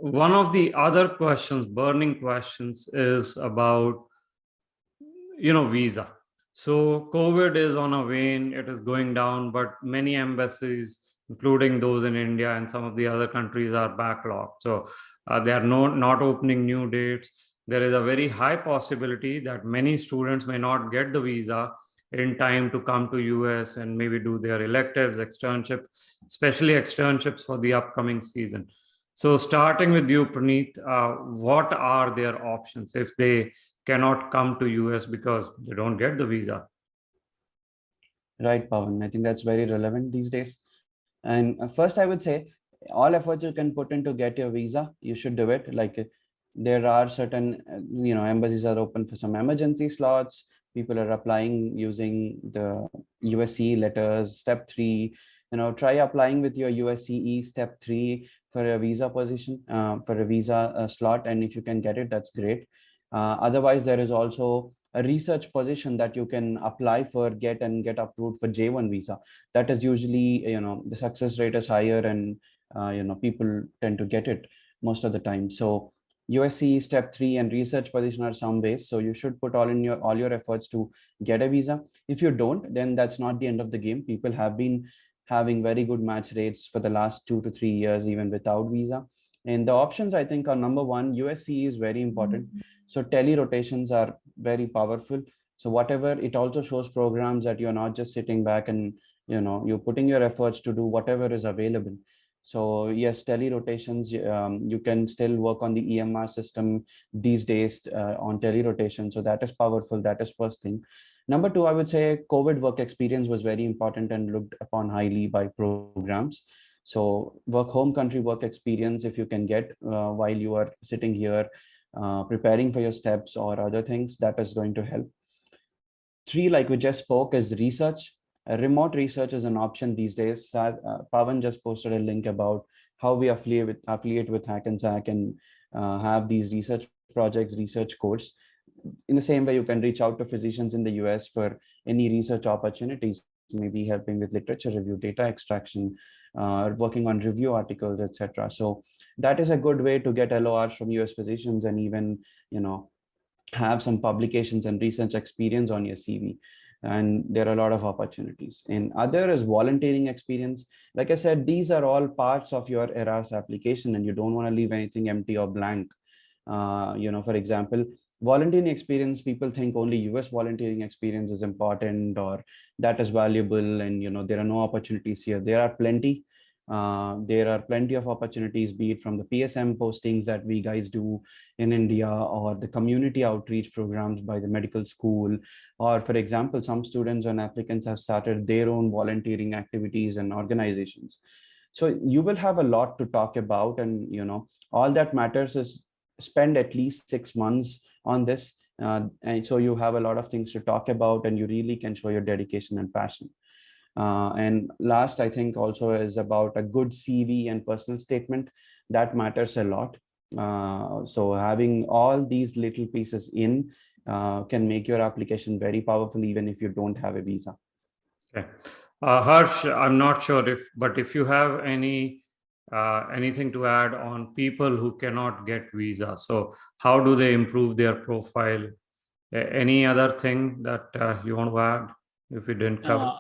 one of the other questions, burning questions, is about, visa. So COVID is on a wane, it is going down, but many embassies, including those in India and some of the other countries, are backlogged. So they are not opening new dates. There is a very high possibility that many students may not get the visa in time to come to US and maybe do their electives, externship, especially externships for the upcoming season. So starting with you, Praneeth, what are their options if they cannot come to US because they don't get the visa? Right, Pawan. I think that's very relevant these days. And first, I would say all efforts you can put in to get your visa, you should do it. Like there are certain, embassies are open for some emergency slots. People are applying using the USCE letters, step 3. Try applying with your USCE step 3 for a visa position, for a visa slot. And if you can get it, that's great. Otherwise, there is also a research position that you can apply for, get approved for J1 visa. That is usually, the success rate is higher, and people tend to get it most of the time. So USC step 3 and research position are some ways. So you should put all your efforts to get a visa. If you don't, then that's not the end of the game. People have been having very good match rates for the last 2 to 3 years, even without visa. And the options, I think, are number one, USC is very important. So telerotations are very powerful. So whatever, it also shows programs that you're not just sitting back and you're putting your efforts to do whatever is available. So yes, telerotations, you can still work on the EMR system these days on telerotation. So that is powerful. That is first thing. Number two, I would say COVID work experience was very important and looked upon highly by programs. So home country work experience, if you can get while you are sitting here preparing for your steps or other things, that is going to help. 3, like we just spoke, is research. Remote research is an option these days. Pawan just posted a link about how we affiliate with Hackensack and have these research projects, research course. In the same way, you can reach out to physicians in the US for any research opportunities, maybe helping with literature review, data extraction, working on review articles, etc. So that is a good way to get LORs from US physicians and even, have some publications and research experience on your CV. And there are a lot of opportunities. And other is volunteering experience. Like I said, these are all parts of your ERAS application, and you don't want to leave anything empty or blank. For example, volunteering experience, people think only US volunteering experience is important or that is valuable, and there are no opportunities here. There are plenty. There are plenty of opportunities, be it from the PSM postings that we guys do in India, or the community outreach programs by the medical school, or for example, some students and applicants have started their own volunteering activities and organizations. So you will have a lot to talk about, and all that matters is spend at least 6 months on this, and so you have a lot of things to talk about, and you really can show your dedication and passion. And last, I think also is about a good CV and personal statement. That matters a lot. So having all these little pieces in can make your application very powerful, even if you don't have a visa. Okay. Harsh, I'm not sure but if you have anything to add on people who cannot get visa, so how do they improve their profile? Any other thing that you want to add if we didn't cover?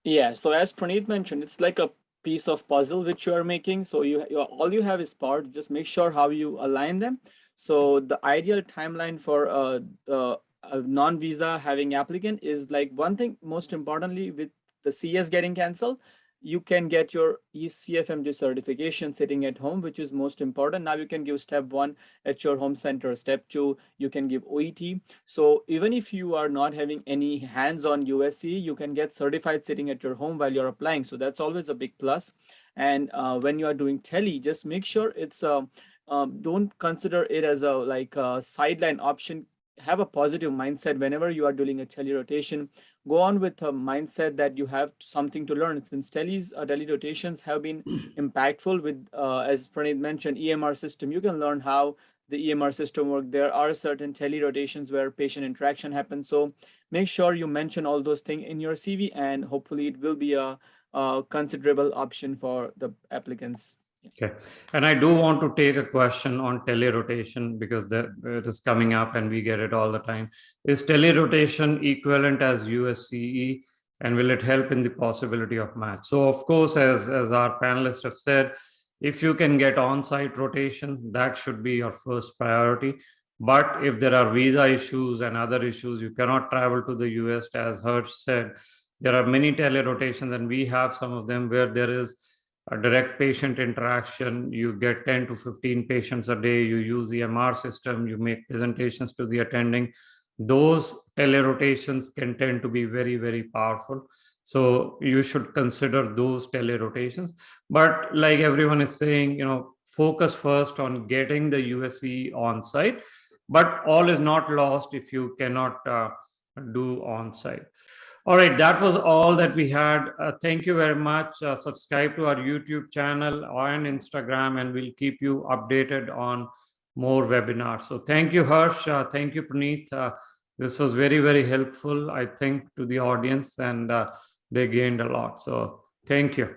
Yeah, so as Praneeth mentioned, it's like a piece of puzzle which you are making. So all you have is part, just make sure how you align them. So the ideal timeline for a non-visa having applicant is like, one thing most importantly, with the CS getting canceled, you can get your ECFMG certification sitting at home, which is most important. Now you can give step 1 at your home center. Step 2, you can give OET. So even if you are not having any hands-on USC, you can get certified sitting at your home while you're applying. So that's always a big plus. And when you are doing tele, just make sure it's don't consider it as a sideline option. Have a positive mindset whenever you are doing a telerotation. Go on with a mindset that you have something to learn. Since telerotations have been impactful with, as Praneeth mentioned, EMR system, you can learn how the EMR system works. There are certain telerotations where patient interaction happens. So make sure you mention all those things in your CV, and hopefully it will be a considerable option for the applicants Okay. And I do want to take a question on telerotation because it is coming up and we get it all the time. Is telerotation equivalent as USCE, and will it help in the possibility of match? So of course, as our panelists have said, if you can get on-site rotations, that should be your first priority. But if there are visa issues and other issues, you cannot travel to the US, as Harsh said, there are many telerotations, and we have some of them where there is a direct patient interaction. You get 10 to 15 patients a day. You use the EMR system. You make presentations to the attending. Those telerotations can tend to be very, very powerful. So you should consider those telerotations. But like everyone is saying, focus first on getting the USCE on site. But all is not lost if you cannot do on site. All right, that was all that we had. Thank you very much. Subscribe to our YouTube channel and Instagram, and we'll keep you updated on more webinars. So thank you, Harsh. Thank you, Praneeth. This was very, very helpful, I think, to the audience, and they gained a lot. So thank you.